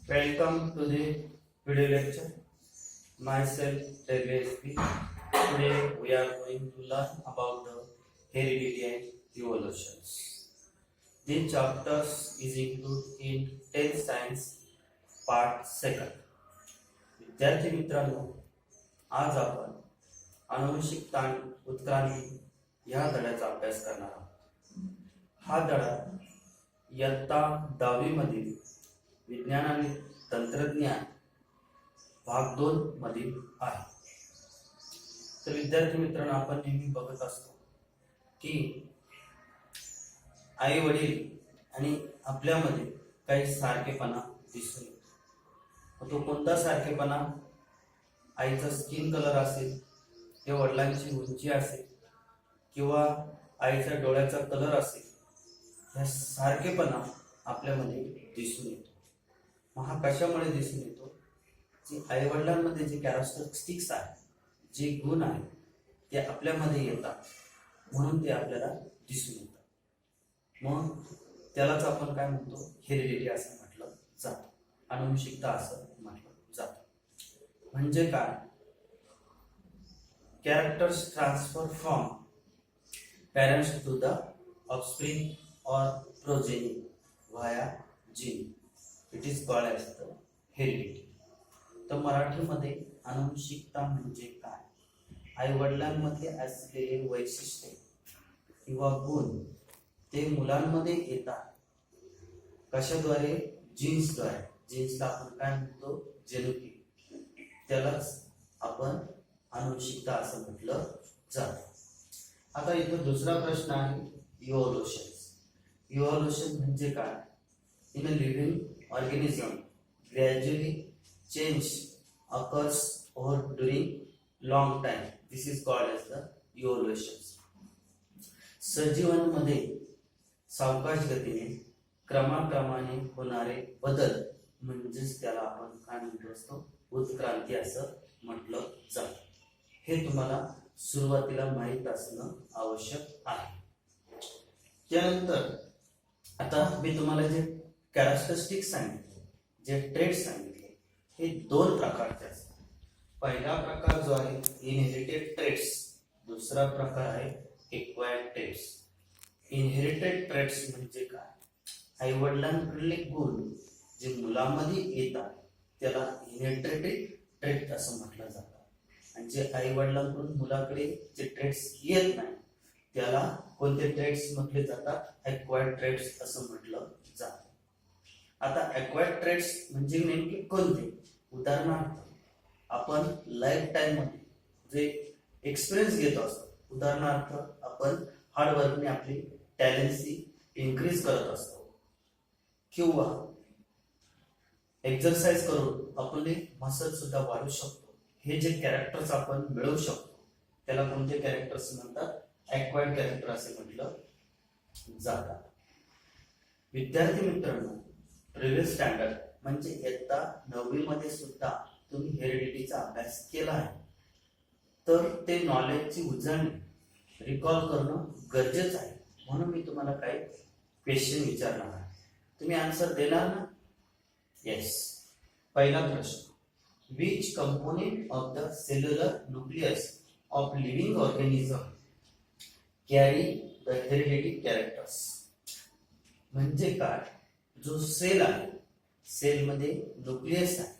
Welcome to the video lecture. Myself, WSP. Today we are going to learn about the heredity and evolutions. These chapters is included in 10th Science Part 2. विद्यार्थी मित्रांनो, आज आपण आनुवंशिकता आणि उत्क्रांती या धड्याचा अभ्यास करणार आहोत. हा धडा इयत्ता 10वी मधील विज्ञान आणि तंत्रज्ञान भाग 2 मधील आहे. तर विद्यार्थी मित्रांनो, आपण नेहमी बघत असतो की आई वडील आणि आपल्यामध्ये काही सारखेपणा दिसून येतो. तो कोणता सारखेपणा? आईचा स्किन कलर असेल, ते वडिलांची उंची असेल, किंवा आईच्या डोळ्याचा कलर असेल, ह्या सारखेपणा आपल्यामध्ये दिसून येतो. हा कशामुळे दिसून येतो? जे आई वडिलांमध्ये जे कॅरेक्टरिस्टिक्स आहेत, जे गुण आहेत, ते आपल्यामध्ये येतात, म्हणून ते आपल्याला दिसून येतात. मग त्यालाच आपण काय म्हणतो? हेरिडिटी असं म्हटलं जातं, आनुवंशिकता असं म्हटलं जातं. म्हणजे काय? Characters transfer from parents to the offspring or progeny via gene. It is called as the heredity. तर मराठीमध्ये आनुवंशिकता म्हणजे काय? आई वडिलांमध्ये असलेले वैशिष्ट्ये किंवा गुण ते मुलांमध्ये येतात. कशाद्वारे? जीन्सद्वारे. जीन्सला आपण काय म्हणतो? जेनेटिक. त्यालाच आपण आनुवंशिकता असं म्हटलं जातं. आता इथं दुसरा प्रश्न आहे, इव्होल्यूशन. इव्होल्यूशन म्हणजे काय? In a living organism gradually change occurs over during long time. This is called as the evolution. सजीवांमध्ये सावकाश गतीने क्रमाक्रमाने होणारे बदल म्हणजेच त्याला आपण काय म्हणतो असतो? उत्क्रांती असं म्हटलं जातं. हे तुम्हाला सुरुवातीला माहीत असणं आवश्यक आहे. त्यानंतर आता मी तुम्हाला जे कॅरेक्टरिस्टिक्स सांगितले, जे ट्रेट्स सांगितले, हे 2 प्रकारचे असतात. पहिला प्रकार जो आहे इनहेरिटेड ट्रेट्स, दुसरा प्रकार आहे एक्वायर्ड ट्रेट्स. इनहेरिटेड ट्रेट्स म्हणजे काय? आई वडिलांकडले गुण जे मुलामध्ये येतात त्याला इनहेरिटेड ट्रेट असं म्हटलं जातं. आणि जे आई वडिलांकडून मुलाकडे जे ट्रेट्स येत नाही त्याला कोणते ट्रेट्स म्हटले जातात? एक्वायर्ड ट्रेट्स असं म्हटलं जातं. आता एक्वायर्ड ट्रेट्स म्हणजे नेमके कोणते? उदाहरणार्थ आपण लाईफ टाइम मध्ये जे एक्सपिरियन्स घेत असतो, उदाहरणार्थ आपण हार्डवर्कने आपली टॅलेंसी इन्क्रीज करत असतो, किंवा एक्सरसाइज करून आपले मसल सुद्धा वाढू शकतो. हे जे कॅरेक्टर्स आपण मिळवू शकतो त्याला कोणते कॅरेक्टर्स म्हणतात? एक्वायर्ड कॅरेक्टर असे म्हटलं जातात. विद्यार्थी मित्रांनो, प्रिव्हियस स्टँडर्ड म्हणजे इयत्ता 9वी मध्ये सुद्धा तुम्ही हेरिडिटीचा अभ्यास केला आहे. तर ते नॉलेजची उजळणी रिकॉल करणं गरजेचं आहे. म्हणून मी तुम्हाला काही क्वेश्चन विचारणार आहे. तुम्ही आन्सर देणार ना? येस. पहिला प्रश्न, which component of the cellular nucleus of living organism carry the heredity characters. म्हणजे काय? जो सेल आहे, सेलमध्ये न्यूक्लियस आहे,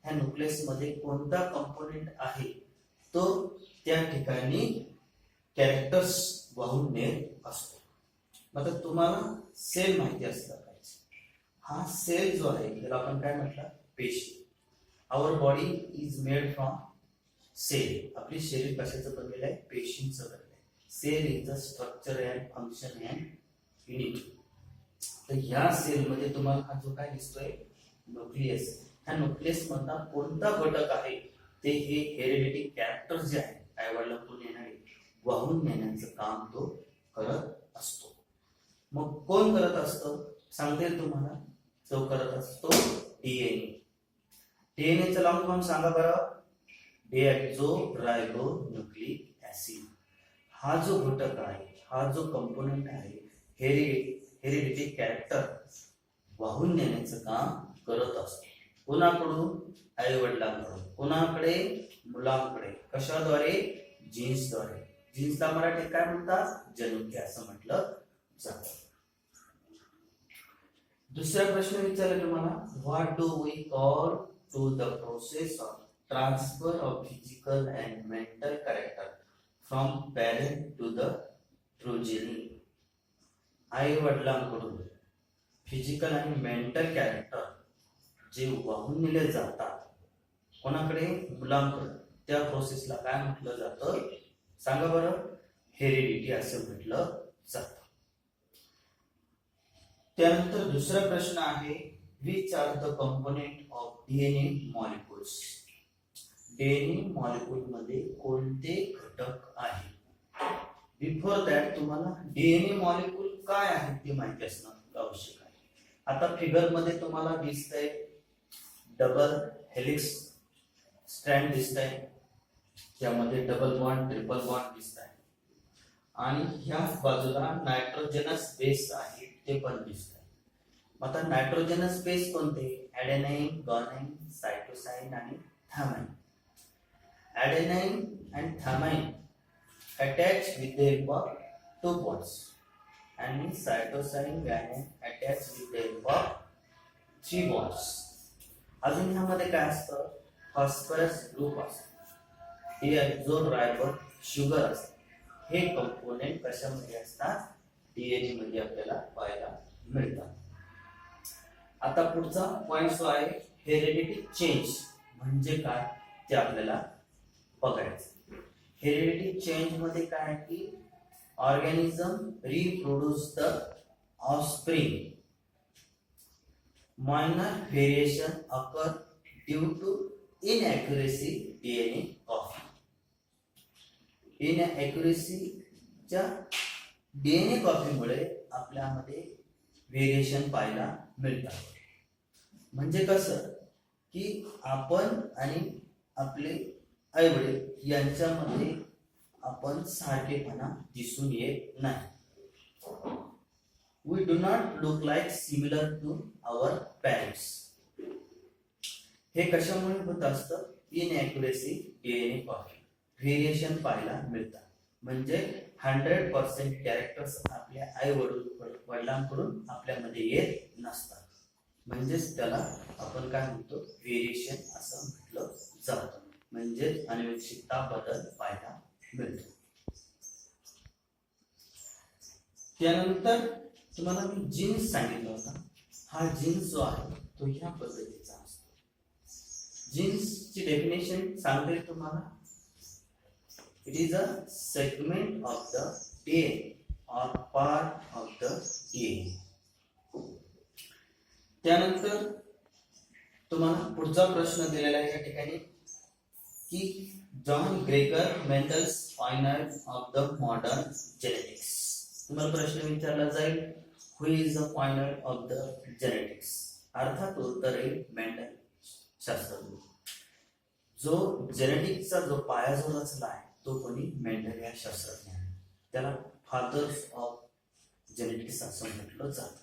ह्या न्यूक्लियस मध्ये कोणता कंपोनेंट आहे तो त्या ठिकाणी कॅरेक्टर्स वाहून नेत असतो. आता तुम्हाला सेल माहिती असला पाहिजे. हा सेल जो आहे त्याला आपण काय म्हटलं? पेशी. Our body is made from cell. आपली शरीर कशाचं बनलेलं आहे? पेशींचं बनलेलं आहे. Cell is the structure and function and unit. तर ह्या सेल मध्ये तुम्हाला हा जो काय दिसतोय? न्यूक्लियस. ह्या न्यूक्लियस मधला कोणता घटक आहे ते हे हेरिडिटी कॅरेक्टर जे आहे आई वडिलांकडून येणारे वाहून नेण्याचं काम तो करत असतो. मग कोण करत असतं? सांगता येईल तुम्हाला? तो करत असतो डीएनए. डीएनएचं लॉंग फॉर्म सांगा बरं. डीऑक्सो रायबो न्यूक्लिक ऍसिड. हा जो घटक आहे, हा जो कंपोनेंट आहे, हेरिडिटी कॅरेक्टर वाहून नेण्याचं काम करत असतो. कोणाकडून? आई वडिलांकडून. कोणाकडे? मुलांकडे. कशाद्वारे? जीन्सद्वारे. जीन्सला मराठीत काय म्हणतात? जनुकीय असं म्हटलं जातं. दुसरा प्रश्न विचारला तुम्हाला, what do we call to the process of transfer of physical and mental character from parent to the progeny. आई वडिलांकडून फिजिकल आणि मेंटल कॅरेक्टर जे वाहून नेले जातात कोणाकडे? मुलांकडे. त्या प्रोसेसला काय म्हटलं जातं? सांगा बरं. हेरिडिटी असं म्हटलं जातं. त्यानंतर दुसरा प्रश्न आहे, which are the component of DNA molecules. DNA molecule मध्ये कोणते घटक आहेत? बिफोर दॅट तुम्हाला डीएनए मॉलिक्युल काय आहे ते माहिती असणं आवश्यक आहे. आता फिगर मध्ये तुम्हाला दिसतंय डबल हेलिक्स स्ट्रँड दिसतंय, त्यामध्ये डबल बॉन्ड ट्रिपल बॉन्ड दिसत आहे आणि ह्या बाजूला नायट्रोजनस बेस आहे ते पण दिसत आहे. आता नायट्रोजनस बेस कोणते? ॲडेनाइन, ग्वानिन, सायटोसाइन आणि thymine. Adenine and thymine attach with the help of two bonds and cytosine guanine attach with the help of three bonds. अजून ह्यामध्ये काय असतं? फॉस्फरस ग्रुप असतो, डिओक्सिरायबोज शुगर असते. हे कंपोनेंट कशामध्ये असतात? डीएनए मध्ये आपल्याला पाहायला मिळतात. आता पुढचा पॉइंट जो आहे हेरिडिटी चेंज म्हणजे काय ते आपल्याला बघायचं. हेरिडिटी चेंज मध्ये काय आहे की organism reproduce the offspring. Minor variation occur due to inaccuracy DNA copy. इनॲक्युरेसीच्या डीएनए कॉपीमुळे आपल्यामध्ये व्हेरिएशन पाहायला मिळतात. म्हणजे कसं की आपण आणि आपले आई वडील यांच्यामध्ये आपण सारखेपणा दिसून येत नाही. We do not look like similar to our parents. हे कशामुळे होत असतं? इनॲक्युरेसी डीएनए कॉपी व्हेरिएशन पाहायला मिळतात. म्हणजे 100% कॅरेक्टर्स आपल्या आई वडिलांकडून आपल्यामध्ये येत नसतात. म्हणजेच त्याला आपण काय म्हणतो? व्हेरिएशन असं म्हटलं जातं. म्हणजे अनुवंशिकता बदल पाहायला मिळतो. त्यानंतर तुम्हाला मी जीन्स सांगितलं होता. हा जीन्स जो आहे तो ह्या पद्धतीचा असतो. जीन्सची डेफिनेशन सांगते तुम्हाला. It is a segment of the DNA or part of the DNA. त्यानंतर तुम्हाला पुढचा प्रश्न दिलेला आहे या ठिकाणी की John Gregor Mendel's final of the modern genetics. तुम्हाला प्रश्न विचारला जाईल, who is the final of the genetics. अर्थात उत्तर आहे मेंडल शास्त्रज्ञ. जो जेनेटिक्सचा जो पाया जो रचला आहे तो कोणी? मेंडल या शास्त्रज्ञाने. त्याला फादर्स ऑफ जेनेटिक्स असं म्हटलं जातं.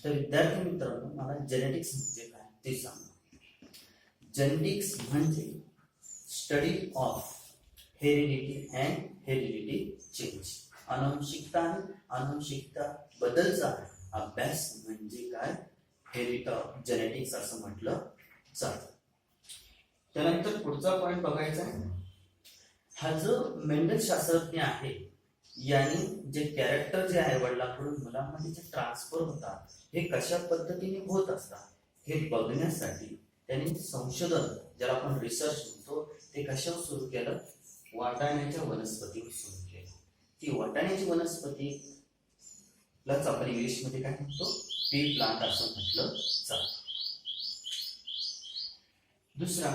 तर विद्यार्थी मित्रांनो, मला जेनेटिक्स म्हणजे काय ते सांगा. जेनेटिक्स म्हणजे study of heredity and heredity change. अनुवंशिकता आणि अनुवंशिकता बदलचा अभ्यास म्हणजे काय? जेनेटिक्स असं म्हटलं जातं. त्यानंतर पुढचा पॉइंट बघायचा आहे. हा जो मेंडल शास्त्रज्ञ आहे यांनी जे कॅरेक्टर जे आहे वडिलांकडून मुलांमध्ये जे ट्रान्सफर होतात हे कशा पद्धतीने होत असतात हे बघण्यासाठी त्यांनी संशोधन, ज्याला आपण रिसर्च म्हणतो, ते कशावर सुरू केलं? वाटाण्याच्या वनस्पतीवर सुरू केलं. ती वाटाण्याची वनस्पतीलाच आपण इंग्लिशमध्ये काय म्हणतो? पी प्लांट असं म्हटलं जातं. दुसरा,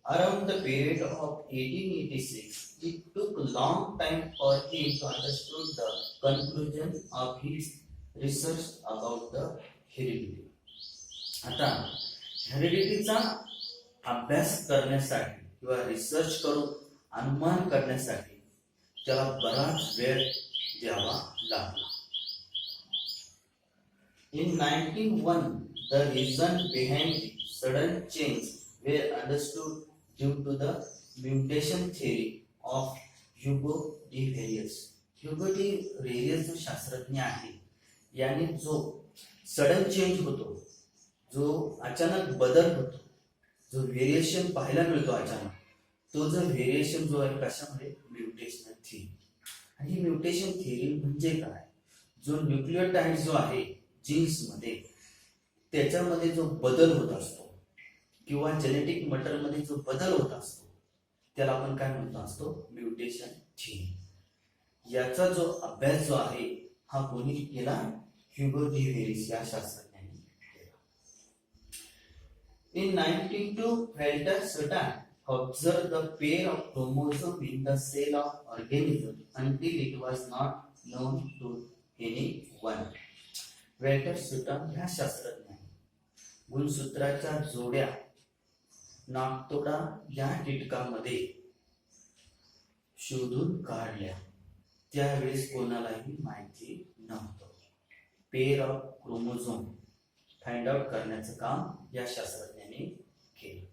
around the period of 1886 it took long time for him to understand the conclusion of his research about the heredity. आता हेरिडिटीचा अभ्यास करण्यासाठी किंवा रिसर्च करून अनुमान करण्यासाठी त्याला बराच वेळ द्यावा लागला. In 1901 the reason behind sudden change were understood due to the mutation theory of Hugo de Varius. Hugo D various जो शास्त्रज्ञ आहे याने जो सडन चेंज होतो, जो अचानक बदल होतो, जो व्हेरिएशन पाहायला मिळतो अचानक, तो जो व्हेरिएशन जो आहे कशामध्ये, म्युटेशनल थिअरी. आणि ही म्युटेशन थिअरी म्हणजे काय, जो न्यूक्लियोटाइड जो आहे जीन्स मध्ये त्याच्यामध्ये जो बदल होत असतो किंवा जेनेटिक मटेरियल मध्ये जो बदल होत असतो त्याला आपण काय म्हणतो असतो, म्युटेशन थिअरी. याचा जो अभ्यास जो आहे हा कोणी केला, ह्युगो डी व्हेरियस या शास्त्रज्ञांनी केला. In 1902, Walter Sudan observed the pair of chromosomes in the cell of organism until it was not known to anyone. Welter Sutton ह्या शास्त्रज्ञांनी गुणसूत्राच्या जोड्या नाकतोडा या कीटकामध्ये शोधून काढल्या. त्यावेळेस कोणालाही माहिती नव्हतं. Pair of chromosome find out करण्याचं काम या शास्त्रज्ञांनी केलं.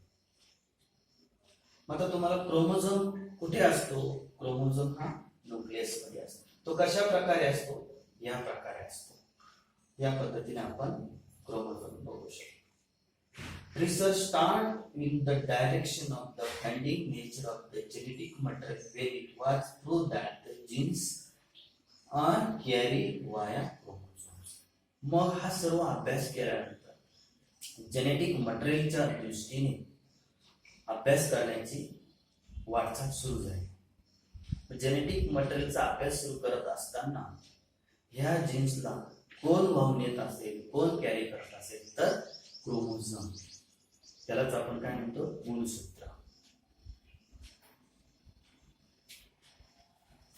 मग आता तुम्हाला क्रोमोझोम कुठे असतो, क्रोमोझोम हा न्यूक्लियस मध्ये असतो. तो कशा प्रकारे असतो, या प्रकारे असतो. या पद्धतीने आपण क्रोमोझोम बघू शकतो. Research start in the direction of the finding nature of the genetic material where it was proved that the genes are carried via chromosomes. मग हा सर्व अभ्यास केल्यानंतर जेनेटिक मटेरियलच्या दृष्टीने अभ्यास करण्याची वाटचाल सुरू झाली. जेनेटिक मटेरियलचा अभ्यास सुरू करत असताना ह्या जीन्सला कोण वाहून येत असेल, कोण कॅरी करत असेल, तर क्रोमोझोम. त्यालाच आपण काय म्हणतो, गुणसूत्र.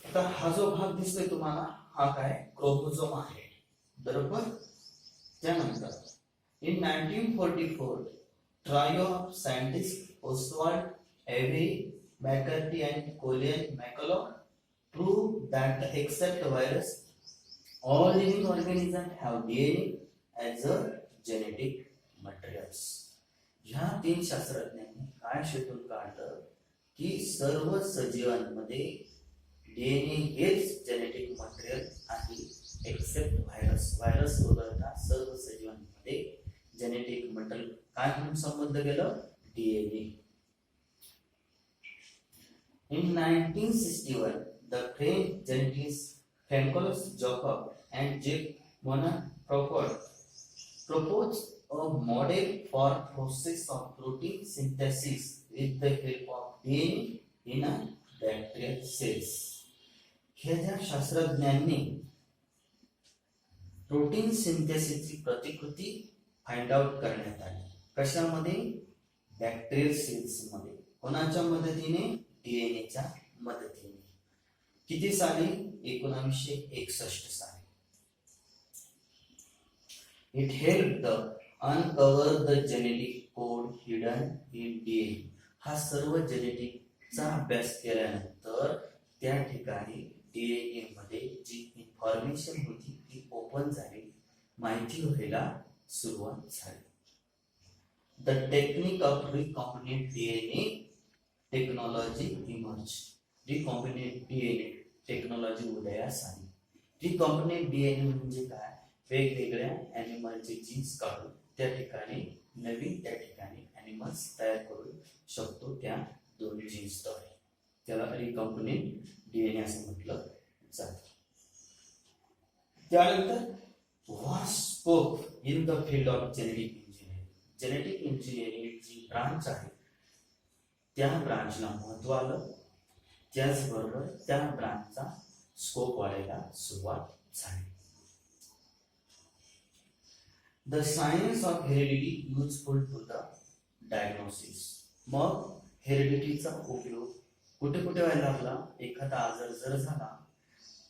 आता हा जो भाग दिसतोय तुम्हाला हा काय, क्रोमोझोम आहे, बरोबर. त्यानंतर in 1944 trio of scientist Oswald Avery McCarty and Colin MacLeod prove that except virus all living organisms have DNA as a genetic materials. ह्या तीन शास्त्रज्ञांनी काय शोधून काढलं की सर्व सजीवांमध्ये डीएनए हेच जेनेटिक मटेरियल आहे, एक्सेप्ट व्हायरस. व्हायरस वगळता सर्व सजीवांमध्ये जेनेटिक मटेरियल काय म्हणून संबंध गेलं, DNA. In 1961, the French geneticists Francois Jacob and Jacques Monod proposed a model for process of protein synthesis with the help of DNA in a bacterial cells. ह्या शास्त्रज्ञांनी protein सिंथेसिसची प्रतिकृती फाइंड आउट करण्यात आली. कशामध्ये, बॅक्टेरियल सेल्स मध्ये. कोणाच्या मदतीने, डीएनएच्या मदतीने. किती साली, 1961 साली. It helped the uncover the genetic code hidden in DNA. हा सर्व जेनेटिकचा अभ्यास केल्यानंतर त्या ठिकाणी डीएनए मध्ये जी इन्फॉर्मेशन होती ती ओपन झाली, माहिती व्हायला सुरुवात झाली. The technique of recombinant DNA technology emerged. recombinant DNA technology उदयास आली. recombinant DNA म्हणजे काय, वेगवेगळ्या ॲनिमलचे जीन्स काढून त्या ठिकाणी नवीन त्या ठिकाणी ॲनिमल्स तयार करू शकतो त्या दोन जीन्सद्वारे. त्याला recombinant DNA असं म्हटलं जातं. त्यानंतर what spoke in the field of genetic engineering. Genetic engineering जी ब्रांच आहे त्या ब्रांचला महत्व आलं. त्याचबरोबर त्या ब्रांचचा स्कोप वाढायला सुरुवात झाली. The science of heredity useful to the diagnosis. मग हेरिडिटीचा उपयोग कुठे कुठे व्हायला लागला, एखादा आजार जर झाला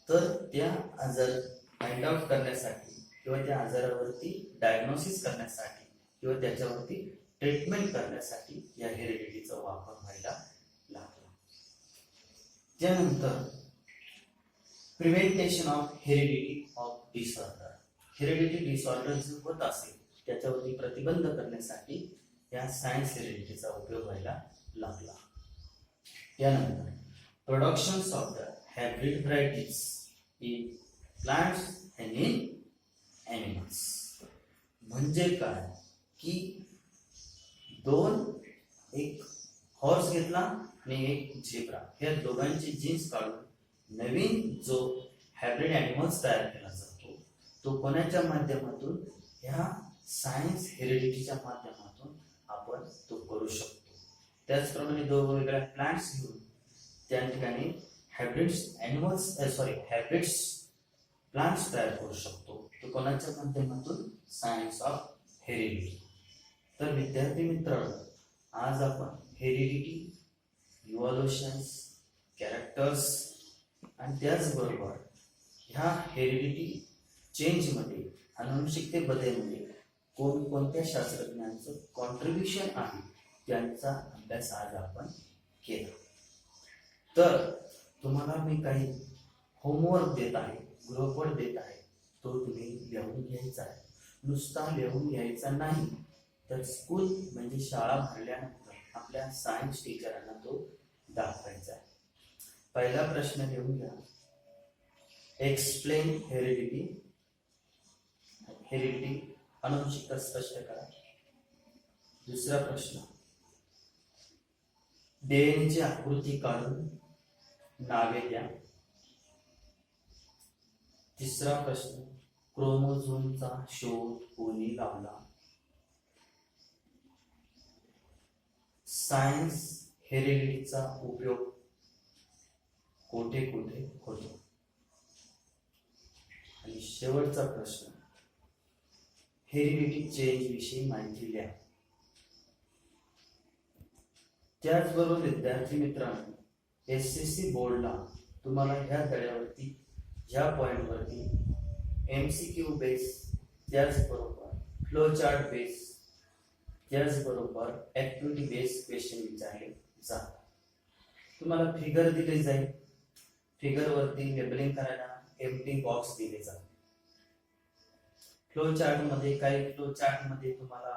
तर त्या आजार फाइंड आउट करण्यासाठी किंवा त्या आजारावरती डायग्नोसिस करण्यासाठी किंवा त्याच्यावरती ट्रीटमेंट करण्यासाठी या हेरिडिटीचा वापर व्हायला लागला. त्यानंतर prevention of heredity of disorder. Heredity disorder जे होत असेल त्याच्यावरती प्रतिबंध करण्यासाठी या सायन्स हेरिडिटीचा उपयोग व्हायला लागला. यानंतर productions of the hybrid varieties in plants and in animals. म्हणजे काय की एक हॉर्स घेतला आणि एक झेब्रा, या दोघांचे जीन्स काढून नवीन जो हायब्रिड ॲनिमल्स तयार केला जातो तो कोणाच्या माध्यमातून, ह्या सायन्स हेरिडिटीच्या माध्यमातून आपण तो करू शकतो. त्याचप्रमाणे दोन वेगवेगळ्या प्लांट्स घेऊन त्या ठिकाणी हायब्रिड्स प्लांट्स तयार करू शकतो. तो कोणाच्या माध्यमातून, सायन्स ऑफ हेरिडिटी. तर विद्यार्थी मित्रांनो, आज आपण हेरिडिटी, इव्हॉल्युशन्स, कॅरेक्टर्स आणि त्याचबरोबर ह्या हेरिडिटी चेंजमध्ये, अनुवंशिकते बदलमध्ये कोणकोणत्या शास्त्रज्ञांचं कॉन्ट्रीब्युशन आहे त्यांचा अभ्यास आज आपण केला. तर तुम्हाला मी काही होमवर्क देत आहे, गृहपाठ देत आहे, तो तुम्ही लिहून घ्यायचा आहे. नुसता लिहून घ्यायचा नाही, तर स्कूल म्हणजे शाळा भरल्यानंतर आपल्या सायन्स टीचरांना तो दाखवायचा आहे. पहिला प्रश्न लिहून घ्या, एक्सप्लेन हेरिडिटी. हेरिडिटी अनुवंशिकता स्पष्ट करा. दुसरा प्रश्न, डीएनएची आकृती काढून नावे द्या. तिसरा प्रश्न, क्रोमोझोमचा शोध कोणी लावला. सायन्स हेरिडिटीचा उपयोग कोठे कोठे होतो. आणि शेवटचा प्रश्न, हेरिडिटी चेंज विषयी माहिती द्या. त्याचबरोबर विद्यार्थी मित्रांनो, SSC बोर्डला तुम्हाला ह्या धड्यावरती, ह्या पॉइंटवरती MCQ बेस, त्याचबरोबर फ्लो चार्ट बेस, त्याचबरोबर ऍक्टिव्हिटी बेस क्वेश्चन विचारले जातात. तुम्हाला फिगर दिले जाईल, फिगर वरती लेबलिंग करायला एम्प्टी बॉक्स दिले जातात. फ्लो चार्ट मध्ये तुम्हाला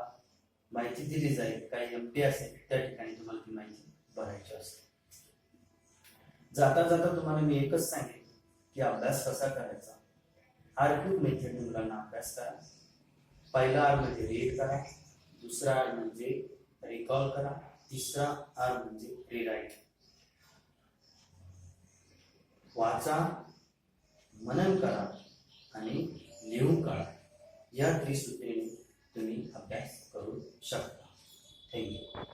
माहिती दिली जाईल, काही एम्प्टी असेल त्या ठिकाणी तुम्हाला ती माहिती भरायची असते. जाता जाता तुम्हाला मी एकच सांगेन की अभ्यास कसा करायचा. आर्क्यूब मेथड मुलांना अभ्यास करा. पहिला आर म्हणजे रीड करा, दुसरा आर म्हणजे रिकॉल करा, तिसरा आर म्हणजे रिराईट. वाचा, मनन करा आणि लिहून काढा. या त्रिसूत्रीने तुम्ही अभ्यास करू शकता. थँक्यू.